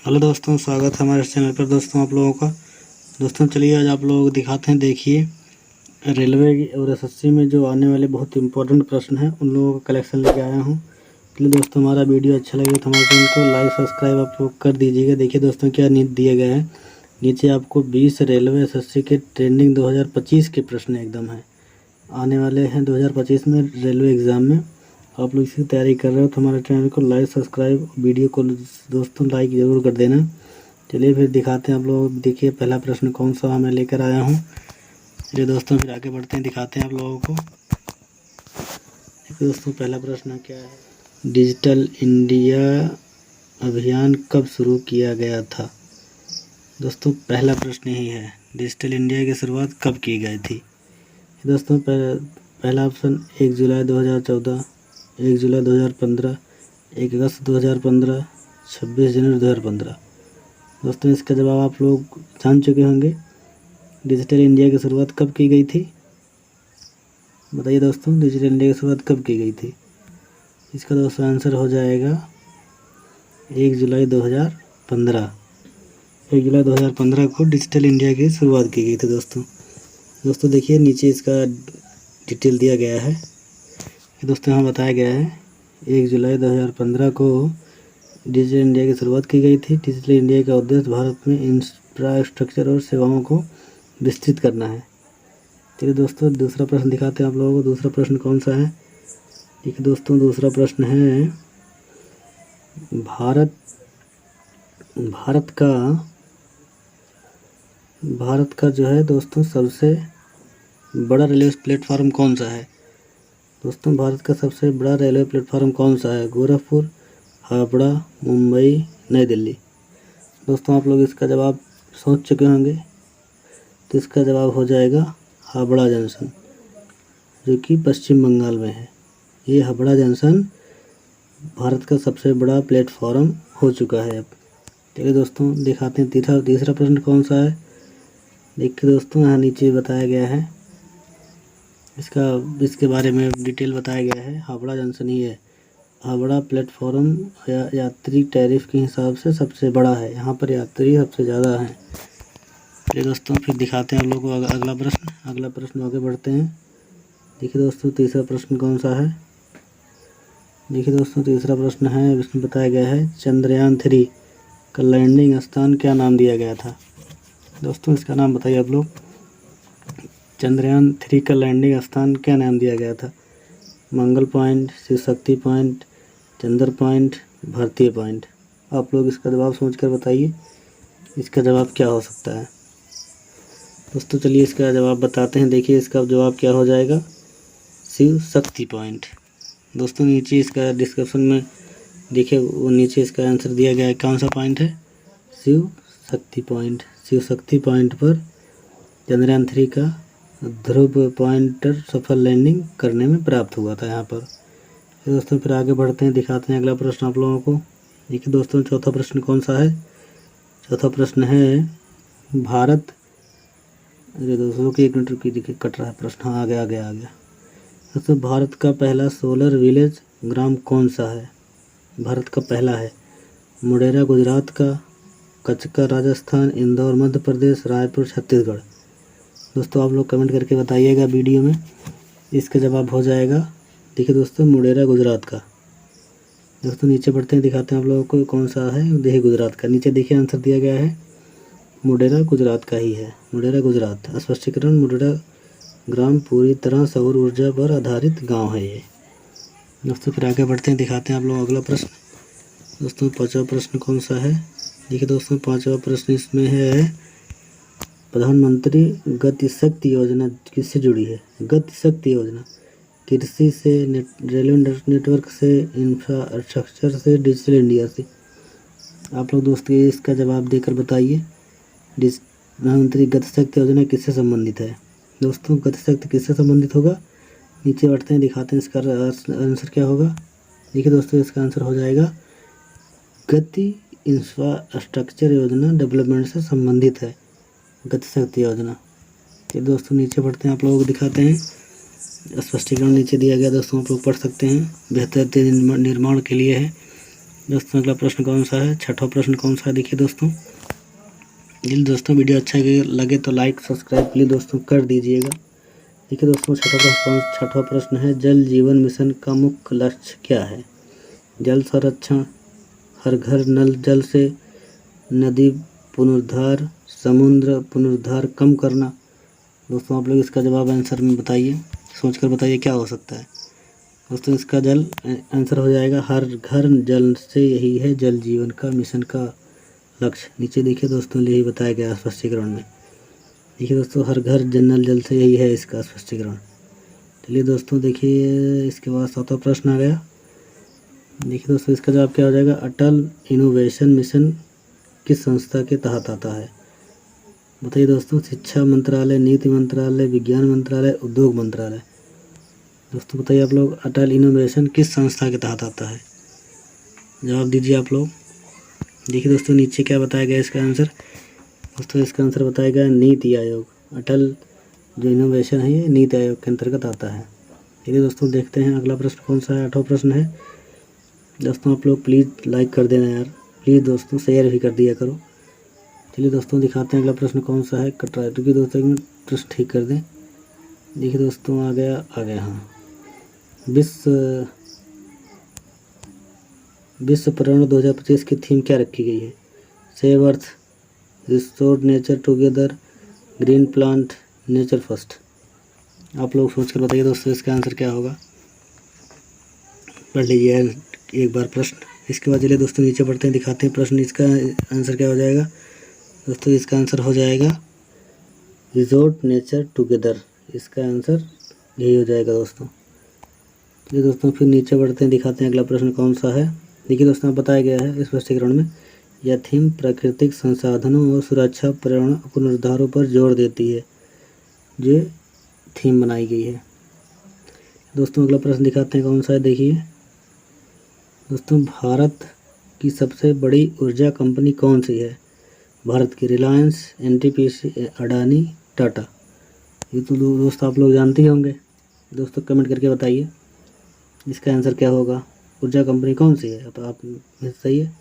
Hello दोस्तों, स्वागत है हमारे चैनल पर दोस्तों आप लोगों का। दोस्तों चलिए आज आप लोगों को दिखाते हैं। देखिए रेलवे और एसएससी में जो आने वाले बहुत इंपॉर्टेंट प्रश्न हैं उन लोगों का कलेक्शन लेके आया हूँ। इसलिए दोस्तों हमारा वीडियो अच्छा लगे तो हमारे चैनल को लाइक सब्सक्राइब आप लोग कर दीजिएगा। देखिए दोस्तों क्या दिया गया है, नीचे आपको 20 रेलवे एसएससी के ट्रेंडिंग 2025 के प्रश्न एकदम है आने वाले हैं 2025 में रेलवे एग्ज़ाम में। आप लोग इसकी तैयारी कर रहे हो तो हमारे चैनल को लाइक सब्सक्राइब, वीडियो को दोस्तों लाइक ज़रूर कर देना। चलिए फिर दिखाते हैं आप लोग। देखिए पहला प्रश्न कौन सा मैं लेकर आया हूँ। चलिए दोस्तों फिर आगे बढ़ते हैं, दिखाते हैं आप लोगों को। देखिए दोस्तों पहला प्रश्न क्या है, डिजिटल इंडिया अभियान कब शुरू किया गया था। दोस्तों पहला प्रश्न यही है, डिजिटल इंडिया की शुरुआत कब की गई थी। दोस्तों पहला ऑप्शन 1 जुलाई 2014, 1 जुलाई 2015, 1 अगस्त 2015, 26 जनवरी 2015। दोस्तों इसका जवाब आप लोग जान चुके होंगे। डिजिटल इंडिया की शुरुआत कब की गई थी, बताइए दोस्तों डिजिटल इंडिया की शुरुआत कब की गई थी। इसका दोस्तों आंसर हो जाएगा 1 जुलाई 2015। 1 जुलाई 2015 को डिजिटल इंडिया की शुरुआत की गई थी दोस्तों देखिए नीचे इसका डिटेल दिया गया है। दोस्तों यहाँ बताया गया है 1 जुलाई 2015 को डिजिटल इंडिया की शुरुआत की गई थी। डिजिटल इंडिया का उद्देश्य भारत में इंफ्रास्ट्रक्चर और सेवाओं को विस्तृत करना है। चलिए दोस्तों दूसरा प्रश्न दिखाते हैं आप लोगों को। दूसरा प्रश्न कौन सा है, देखिए दोस्तों दूसरा प्रश्न है, भारत का जो है दोस्तों सबसे बड़ा रेलवे प्लेटफार्म कौन सा है। दोस्तों भारत का सबसे बड़ा रेलवे प्लेटफार्म कौन सा है, गोरखपुर, हावड़ा, मुंबई, नई दिल्ली। दोस्तों आप लोग इसका जवाब सोच चुके होंगे, तो इसका जवाब हो जाएगा हावड़ा जंक्शन, जो कि पश्चिम बंगाल में है। ये हावड़ा जंक्शन भारत का सबसे बड़ा प्लेटफॉर्म हो चुका है अब। चलिए दोस्तों दिखाते हैं तीसरा प्रश्न कौन सा है। देखिए दोस्तों यहाँ नीचे बताया गया है, इसके बारे में डिटेल बताया गया है। हावड़ा जंक्शन ही है, हावड़ा प्लेटफॉर्म यात्री टैरिफ के हिसाब से सबसे बड़ा है, यहाँ पर यात्री सबसे ज़्यादा हैं। चलिए दोस्तों फिर दिखाते हैं आप लोगों को अगला प्रश्न आगे बढ़ते हैं। देखिए दोस्तों तीसरा प्रश्न कौन सा है। देखिए दोस्तों तीसरा प्रश्न है, इसमें बताया गया है चंद्रयान 3 का लैंडिंग स्थान क्या नाम दिया गया था। दोस्तों इसका नाम बताइए आप लोग। चंद्रयान 3 का लैंडिंग स्थान क्या नाम दिया गया था। मंगल पॉइंट, शिव शक्ति पॉइंट, चंद्र पॉइंट, भारतीय पॉइंट। आप लोग इसका जवाब सोचकर बताइए इसका जवाब क्या हो सकता है। दोस्तों चलिए इसका जवाब बताते हैं। देखिए इसका जवाब क्या हो जाएगा, शिव शक्ति पॉइंट। दोस्तों नीचे इसका डिस्क्रिप्शन में देखिए वो नीचे इसका आंसर दिया गया है, कौन सा पॉइंट है, शिव शक्ति पॉइंट। शिव शक्ति पॉइंट पर चंद्रयान 3 का ध्रुव पॉइंटर सफल लैंडिंग करने में प्राप्त हुआ था यहाँ पर। दोस्तों फिर आगे बढ़ते हैं, दिखाते हैं अगला प्रश्न आप लोगों को। देखिए दोस्तों चौथा प्रश्न कौन सा है। चौथा प्रश्न है भारत, दोस्तों की 1 मिनट की देखिए कट रहा है प्रश्न, हाँ आ गया। दोस्तों भारत का पहला सोलर विलेज ग्राम कौन सा है। भारत का पहला है मुडेरा गुजरात का, कचका राजस्थान, इंदौर मध्य प्रदेश, रायपुर छत्तीसगढ़। दोस्तों आप लोग कमेंट करके बताइएगा वीडियो में, इसका जवाब हो जाएगा देखिए दोस्तों मुडेरा गुजरात का। दोस्तों नीचे बढ़ते हैं, दिखाते हैं आप लोगों को कौन सा है, देखिए गुजरात का। नीचे देखिए आंसर दिया गया है मुडेरा गुजरात का ही है, मुडेरा गुजरात। स्पष्टीकरण, मुडेरा ग्राम पूरी तरह सौर ऊर्जा पर आधारित गांव है ये। दोस्तों फिर आगे बढ़ते हैं, दिखाते हैं आप लोग अगला प्रश्न। दोस्तों पांचवा प्रश्न कौन सा है। देखिए दोस्तों पांचवा प्रश्न इसमें है प्रधानमंत्री गति शक्ति योजना किससे जुड़ी है। गति शक्ति योजना कृषि से, रेलवे नेटवर्क से, इंफ्रास्ट्रक्चर से, डिजिटल इंडिया से। आप लोग दोस्तों इसका जवाब देकर बताइए प्रधानमंत्री गति शक्ति योजना किससे संबंधित है। दोस्तों गति शक्ति किससे संबंधित होगा, नीचे बढ़ते हैं, दिखाते हैं इसका आंसर क्या होगा। देखिए दोस्तों इसका आंसर हो जाएगा गति इंफ्रास्ट्रक्चर योजना डेवलपमेंट से संबंधित है गति शक्ति योजना। ये दोस्तों नीचे बढ़ते हैं, आप लोगों को दिखाते हैं स्पष्टीकरण नीचे दिया गया दोस्तों, आप लोग पढ़ सकते हैं। बेहतर निर्माण के लिए है दोस्तों अगला प्रश्न कौन सा है, छठवां प्रश्न कौन सा है, देखिए दोस्तों। यदि दोस्तों वीडियो अच्छा लगे तो लाइक सब्सक्राइब प्लीज़ दोस्तों कर दीजिएगा। देखिए दोस्तों छठवां प्रश्न है, जल जीवन मिशन का मुख्य लक्ष्य क्या है। जल संरक्षण, हर घर नल जल से, नदी पुनरुद्धार, समुद्र पुनरुद्धार कम करना। दोस्तों आप लोग इसका जवाब आंसर में बताइए, सोचकर बताइए क्या हो सकता है। दोस्तों इसका आंसर हो जाएगा हर घर जल से, यही है जल जीवन का मिशन का लक्ष्य। नीचे देखिए दोस्तों यही बताया गया स्पष्टीकरण में। देखिए दोस्तों हर घर नल जल से, यही है इसका स्पष्टीकरण। चलिए दोस्तों देखिए इसके बाद 7वां प्रश्न आ गया। देखिए दोस्तों इसका जवाब क्या हो जाएगा, अटल इनोवेशन मिशन किस संस्था के तहत आता है। बताइए दोस्तों, शिक्षा मंत्रालय, नीति मंत्रालय, विज्ञान मंत्रालय, उद्योग मंत्रालय। दोस्तों बताइए आप लोग, अटल इनोवेशन किस संस्था के तहत आता है, जवाब दीजिए आप लोग। देखिए दोस्तों नीचे क्या बताया गया इसका आंसर। दोस्तों इसका आंसर बताया गया नीति आयोग। अटल जो इनोवेशन है ये नीति आयोग के अंतर्गत आता है। चलिए दोस्तों देखते हैं अगला प्रश्न कौन सा है, 8वां प्रश्न है। दोस्तों आप लोग प्लीज़ लाइक कर देना यार, प्लीज़ दोस्तों शेयर भी कर दिया करो। चलिए दोस्तों दिखाते हैं अगला प्रश्न कौन सा है, कट रहा है क्योंकि दोस्तों एक प्रश्न ठीक कर दें। देखिए दोस्तों आ गया हाँ, विश्व पर्यावरण 2025 की थीम क्या रखी गई है। Save earth, restore nature together, green plant, nature first. आप लोग सोच कर बताइए दोस्तों इसका आंसर क्या होगा। पढ़ लीजिए एक बार प्रश्न। इसके बाद चलिए दोस्तों नीचे पढ़ते हैं, दिखाते हैं प्रश्न। इसका आंसर क्या हो जाएगा दोस्तों, इसका आंसर हो जाएगा रिजोर्ट नेचर टुगेदर। इसका आंसर यही हो जाएगा दोस्तों। चलिए दोस्तों फिर नीचे बढ़ते हैं, दिखाते हैं अगला प्रश्न कौन सा है। देखिए दोस्तों बताया गया है स्पष्टीकरण में, यह थीम प्राकृतिक संसाधनों और सुरक्षा पर्यावरण पुनरुद्धारों पर जोर देती है। ये थीम बनाई गई है। दोस्तों अगला प्रश्न दिखाते हैं कौन सा है। देखिए दोस्तों, भारत की सबसे बड़ी ऊर्जा कंपनी कौन सी है। भारत की रिलायंस, एनटीपीसी, अडानी, टाटा। ये तो दोस्तों आप लोग जानते ही होंगे। दोस्तों कमेंट करके बताइए इसका आंसर क्या होगा। ऊर्जा कंपनी कौन सी है, तो आप सही है,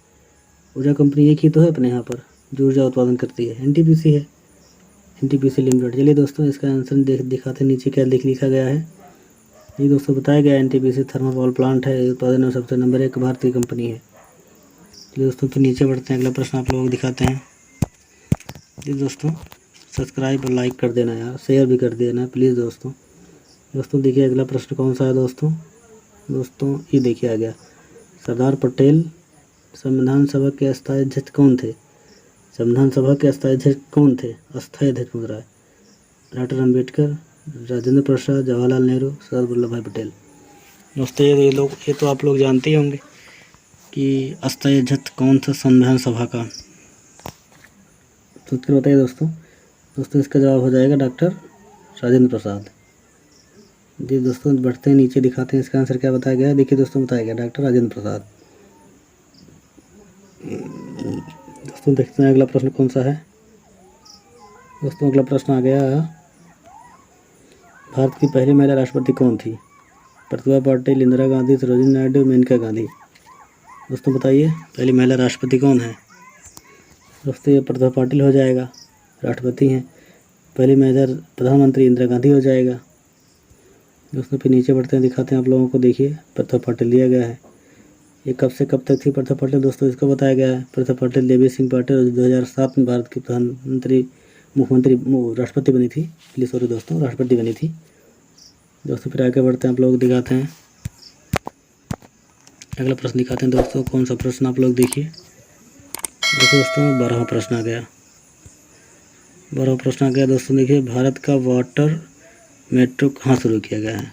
ऊर्जा कंपनी एक ही तो है अपने यहाँ पर जो ऊर्जा उत्पादन करती है, एनटीपीसी है, एनटीपीसी लिमिटेड। चलिए दोस्तों इसका आंसर दिखाते नीचे क्या लिखा गया है। ये दोस्तों बताया गया एनटीपीसी थर्मल पावर प्लांट है, उत्पादन में सबसे नंबर 1 भारतीय कंपनी है। चलिए दोस्तों फिर नीचे बढ़ते हैं, अगला प्रश्न आप लोग दिखाते हैं। जी दोस्तों सब्सक्राइब और लाइक कर देना यार, शेयर भी कर देना प्लीज़ दोस्तों। दोस्तों देखिए अगला प्रश्न कौन सा है दोस्तों। ये देखिए आ गया, सरदार पटेल संविधान सभा के अस्थायी अध्यक्ष कौन थे। संविधान सभा के अस्थायी अध्यक्ष कौन थे, अस्थायी अध्यक्ष पूछ रहा है। डॉक्टर अम्बेडकर, राजेंद्र प्रसाद, जवाहरलाल नेहरू, सरदार वल्लभ भाई पटेल। दोस्तों ये तो आप लोग जानते ही होंगे कि अस्थायी अध्यक्ष कौन था संविधान सभा का। तो उत्तर बताइए दोस्तों इसका जवाब हो जाएगा डॉक्टर राजेंद्र प्रसाद। जी दोस्तों बढ़ते हैं नीचे, दिखाते हैं इसका आंसर क्या बताया गया है। देखिए दोस्तों बताया गया डॉक्टर राजेंद्र प्रसाद। दोस्तों देखते हैं अगला प्रश्न कौन सा है। दोस्तों अगला प्रश्न आ गया, भारत की पहली महिला राष्ट्रपति कौन थी। प्रतिभा पाटिल, इंदिरा गांधी, सरोजिनी नायडू, मेनका गांधी। दोस्तों बताइए पहली महिला राष्ट्रपति कौन है। दोस्तों ये प्रतिभा पाटिल हो जाएगा, राष्ट्रपति हैं। पहली महिला प्रधानमंत्री इंदिरा गांधी हो जाएगा। दोस्तों फिर नीचे बढ़ते हैं, दिखाते हैं आप लोगों को। देखिए प्रतिभा पाटिल दिया गया है, ये कब से कब तक थी प्रतिभा पाटिल। दोस्तों इसको बताया गया है, प्रतिभा पाटिल देवी सिंह पाटिल 2007 में भारत की राष्ट्रपति बनी थी, सॉरी दोस्तों राष्ट्रपति बनी थी। दोस्तों फिर आगे बढ़ते हैं, आप लोग दिखाते हैं अगला प्रश्न दिखाते हैं। दोस्तों कौन सा प्रश्न आप लोग देखिए। दोस्तों 12वां प्रश्न आ गया। 12वां प्रश्न आ गया दोस्तों, देखिए भारत का वाटर मेट्रो कहाँ शुरू किया गया है।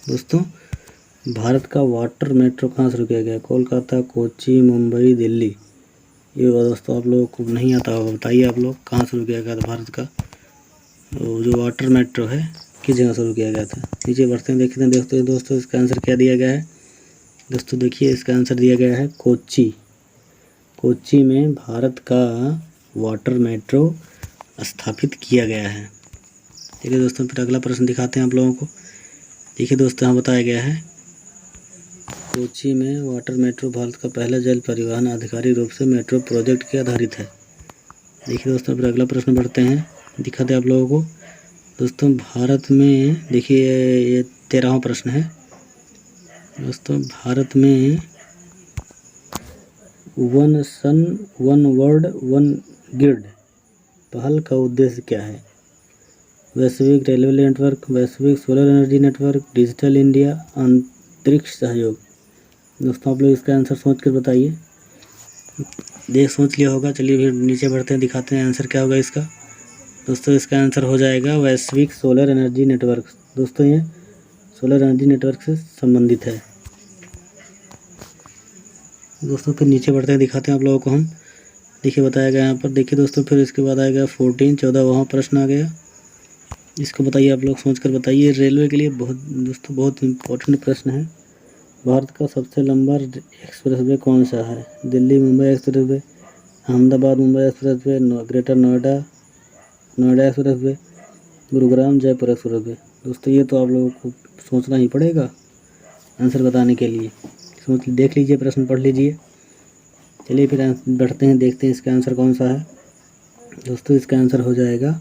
दोस्तों भारत का वाटर मेट्रो कहाँ शुरू किया गया है। कोलकाता, कोच्चि, मुंबई, दिल्ली। ये दोस्तों आप लोगों को नहीं आता होगा, बताइए आप लोग कहाँ शुरू किया गया था भारत का जो वाटर मेट्रो है, किस जगह शुरू किया गया था। नीचे बढ़ते हैं, देखते हैं दोस्तों इसका आंसर क्या दिया गया है। दोस्तों देखिए इसका आंसर दिया गया है कोच्चि। कोच्चि में भारत का वाटर मेट्रो स्थापित किया गया है। ठीक है दोस्तों फिर अगला प्रश्न दिखाते हैं आप लोगों को। देखिए दोस्तों यहाँ बताया गया है कोची में वाटर मेट्रो भारत का पहला जल परिवहन आधिकारिक रूप से मेट्रो प्रोजेक्ट के आधारित है। देखिए दोस्तों, फिर अगला प्रश्न पढ़ते हैं, दिखाते हैं आप लोगों को। दोस्तों भारत में देखिए ये 13वां प्रश्न है। दोस्तों भारत में one sun one world one grid पहल का उद्देश्य क्या है? वैश्विक रेलवे नेटवर्क, वैश्विक solar energy network, digital India, अंतरिक्ष सहयोग। दोस्तों आप लोग इसका आंसर सोच कर बताइए। सोच लिया होगा, चलिए फिर नीचे बढ़ते हैं, दिखाते हैं आंसर क्या होगा इसका। दोस्तों इसका आंसर हो जाएगा वैश्विक सोलर एनर्जी नेटवर्क। दोस्तों ये सोलर एनर्जी नेटवर्क से संबंधित है। दोस्तों फिर नीचे बढ़ते हैं, दिखाते हैं आप लोगों को हम। देखिए बताया गया यहाँ पर, देखिए दोस्तों फिर इसके बाद आएगा 14 प्रश्न आ गया। इसको बताइए, आप लोग सोच कर बताइए। रेलवे के लिए बहुत इम्पोर्टेंट प्रश्न है। भारत का सबसे लंबा एक्सप्रेसवे कौन सा है? Delhi Mumbai expressway, Ahmedabad Mumbai expressway, greater Noida expressway, Gurugram Jaipur expressway. दोस्तों ये तो आप लोगों को सोचना ही पड़ेगा आंसर बताने के लिए। देख लीजिए, प्रश्न पढ़ लीजिए। चलिए फिर बढ़ते हैं, देखते हैं इसका आंसर कौन सा है। दोस्तों इसका आंसर हो जाएगा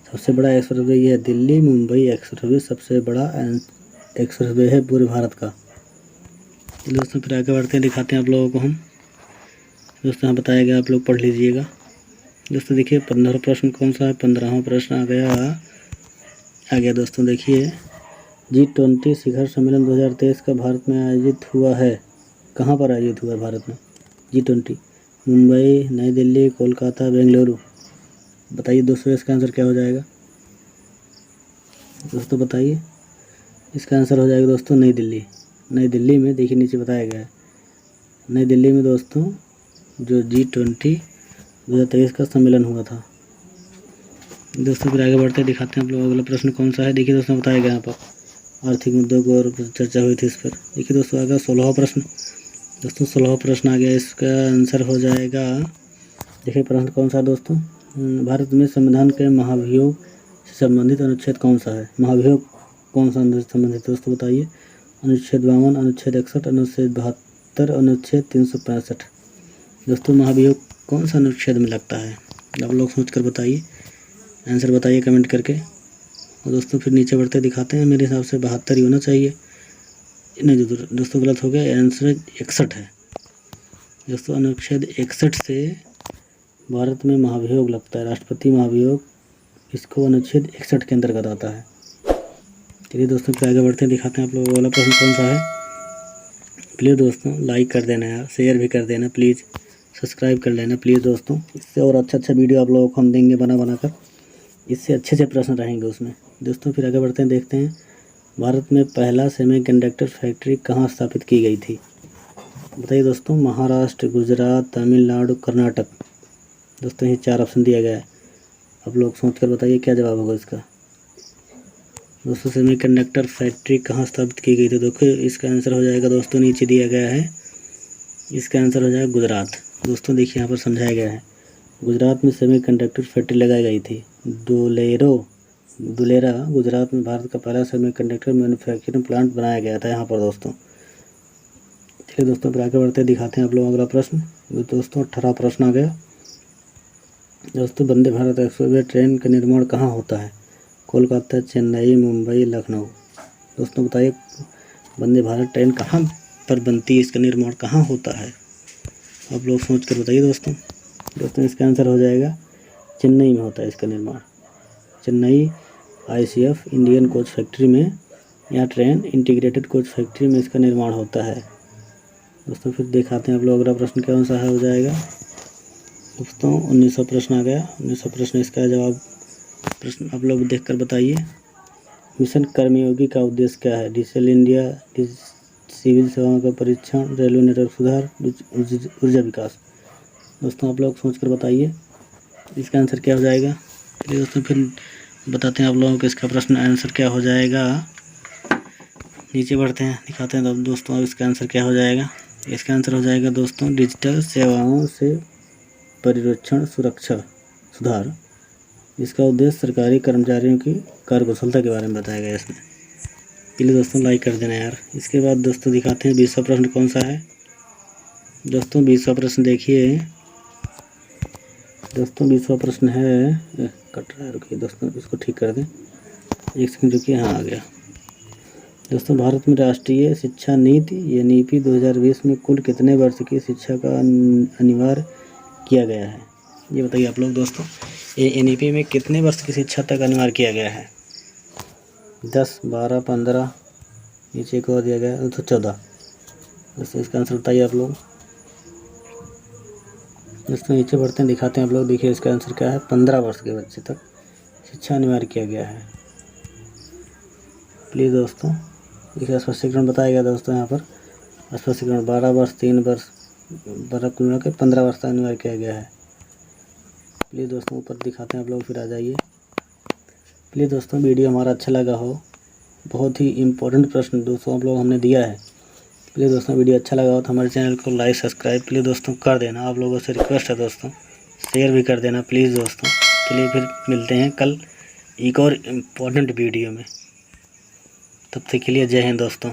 सबसे बड़ा एक्सप्रेसवे ये है, दिल्ली मुंबई एक्सप्रेसवे सबसे बड़ा एक्सप्रेसवे है पूरे भारत का। दोस्तों फिर आगे बढ़ते हैं, दिखाते हैं आप लोगों को हम। दोस्तों यहाँ बताया गया, आप लोग पढ़ लीजिएगा। दोस्तों देखिए 15वां प्रश्न कौन सा है? 15वां प्रश्न आ गया दोस्तों। देखिए G20 शिखर सम्मेलन 2023 का भारत में आयोजित हुआ है। कहाँ पर आयोजित हुआ है भारत में G20? मुंबई, नई दिल्ली, कोलकाता, बेंगलुरु। बताइए दोस्तों इसका आंसर क्या हो जाएगा? दोस्तों बताइए, इसका आंसर हो जाएगा दोस्तों नई दिल्ली। नई दिल्ली में, देखिए नीचे बताया गया है, नई दिल्ली में दोस्तों जो G20 2023 का सम्मेलन हुआ था। दोस्तों फिर आगे बढ़ते दिखाते हैं आप लोग अगला प्रश्न कौन सा है। देखिए दोस्तों बताया गया यहाँ पर आर्थिक मुद्दों को और चर्चा हुई थी इस पर। देखिए दोस्तों आ गया 16वां प्रश्न। दोस्तों 16वां प्रश्न आ गया, इसका आंसर हो जाएगा, देखिए प्रश्न कौन सा है दोस्तों? भारत में संविधान के महाभियोग से संबंधित अनुच्छेद कौन सा है? महाभियोग कौन सा अनुच्छेद संबंधित दोस्तों बताइए। अनुच्छेद 52, अनुच्छेद 61, अनुच्छेद 72, अनुच्छेद 365। दोस्तों महाभियोग कौन सा अनुच्छेद में लगता है? आप लोग सोच कर बताइए, आंसर बताइए कमेंट करके। और दोस्तों फिर नीचे बढ़ते दिखाते हैं, मेरे हिसाब से 72 ही होना चाहिए। नहीं दोस्तों गलत हो गया, आंसर 61 है। दोस्तों अनुच्छेद 61 से भारत में महाभियोग लगता है, राष्ट्रपति महाभियोग, इसको अनुच्छेद 61 के अंतर्गत आता है। चलिए दोस्तों फिर आगे बढ़ते हैं, दिखाते हैं आप लोगों वाला प्रश्न कौन सा है। प्लीज़ दोस्तों लाइक कर देना यार, शेयर भी कर देना प्लीज़, सब्सक्राइब कर लेना प्लीज़ दोस्तों। इससे और अच्छा वीडियो आप लोगों को हम देंगे बना कर, इससे अच्छे प्रश्न रहेंगे उसमें। दोस्तों फिर आगे बढ़ते हैं, देखते हैं भारत में पहला सेमीकंडक्टर फैक्ट्री कहाँ स्थापित की गई थी? बताइए दोस्तों। महाराष्ट्र, गुजरात, तमिलनाडु, कर्नाटक। दोस्तों ये 4 ऑप्शन दिया गया है, आप लोग सोच कर बताइए क्या जवाब होगा इसका। दोस्तों सेमीकंडक्टर फैक्ट्री कहाँ स्थापित की गई थी? देखो इसका आंसर हो जाएगा दोस्तों, नीचे दिया गया है, इसका आंसर हो जाएगा गुजरात। दोस्तों देखिए यहाँ पर समझाया गया है, गुजरात में सेमीकंडक्टर फैक्ट्री लगाई गई थी। दुलेरा गुजरात में भारत का पहला सेमीकंडक्टर मैन्युफैक्चरिंग प्लांट बनाया गया था यहाँ पर दोस्तों। चलिए दोस्तों फिर आगे बढ़ते दिखाते हैं आप लोग अगला प्रश्न। दोस्तों 18वां प्रश्न आ गया। दोस्तों वंदे भारत एक्सप्रेस ट्रेन का निर्माण कहाँ होता है? कोलकाता, चेन्नई, मुंबई, लखनऊ। दोस्तों बताइए वंदे भारत ट्रेन कहाँ पर बनती है, इसका निर्माण कहाँ होता है? आप लोग सोच कर बताइए दोस्तों। दोस्तों इसका आंसर हो जाएगा चेन्नई में होता है इसका निर्माण। Chennai ICF Indian coach factory में, या ट्रेन इंटीग्रेटेड कोच फैक्ट्री में इसका निर्माण होता है। दोस्तों फिर दिखाते हैं आप लोग अगला प्रश्न कौन सा है हो जाएगा। दोस्तों 19वां प्रश्न आ गया। 19वां प्रश्न, इसका जवाब प्रश्न आप लोग देखकर बताइए। मिशन कर्मयोगी का उद्देश्य क्या है? डिजिटल इंडिया, सिविल सेवाओं का परीक्षण, रेलवे नेटवर्क सुधार, ऊर्जा विकास। दोस्तों आप लोग सोच कर बताइए इसका आंसर क्या हो जाएगा। चलिए दोस्तों फिर बताते हैं आप लोगों को इसका प्रश्न आंसर क्या हो जाएगा। नीचे बढ़ते हैं, दिखाते हैं दोस्तों अब इसका आंसर क्या हो जाएगा। इसका आंसर हो जाएगा दोस्तों डिजिटल सेवाओं से पर्यवेक्षण सुरक्षा सुधार। इसका उद्देश्य सरकारी कर्मचारियों की कार्यकुशलता के बारे में बताया गया इसमें। प्लीज़ दोस्तों लाइक कर देना यार। इसके बाद दोस्तों दिखाते हैं 20वां प्रश्न कौन सा है। दोस्तों 20वां प्रश्न देखिए। दोस्तों 20वां प्रश्न है, कट रहा है, रुकिए दोस्तों इसको ठीक कर दें, एक सेकंड रुकिए। हाँ आ गया। दोस्तों भारत में राष्ट्रीय शिक्षा नीति एनईपी 2020 में कुल कितने वर्ष की शिक्षा का अनिवार्य किया गया है, ये बताइए आप लोग। दोस्तों एनईपी में कितने वर्ष की शिक्षा तक अनिवार्य किया गया है? 10, 12, 15, नीचे एक और दिया गया है तो 14। दोस्तों इसका आंसर बताइए आप लोग। दोस्तों नीचे बढ़ते हैं, दिखाते हैं आप लोग। देखिए इसका आंसर क्या है, 15 वर्ष के बच्चे तक शिक्षा अनिवार्य किया गया है। प्लीज़ दोस्तों देखिए स्पष्टीकरण बताया गया दोस्तों यहाँ पर। स्पष्टीकरण 12 वर्ष, 3 वर्ष, 12 कुल मिला के 15 वर्ष तक अनिवार्य किया गया है। प्लीज़ दोस्तों ऊपर दिखाते हैं आप लोग, फिर आ जाइए। प्लीज़ दोस्तों वीडियो हमारा अच्छा लगा हो, बहुत ही इम्पोर्टेंट प्रश्न दोस्तों आप लोग हमने दिया है। प्लीज़ दोस्तों वीडियो अच्छा लगा हो तो हमारे चैनल को लाइक सब्सक्राइब प्लीज़ दोस्तों कर देना। आप लोगों से रिक्वेस्ट है दोस्तों, शेयर भी कर देना प्लीज़ दोस्तों। चलिए फिर मिलते हैं कल एक और इम्पोर्टेंट वीडियो में, तब तक के लिए जय हिंद दोस्तों।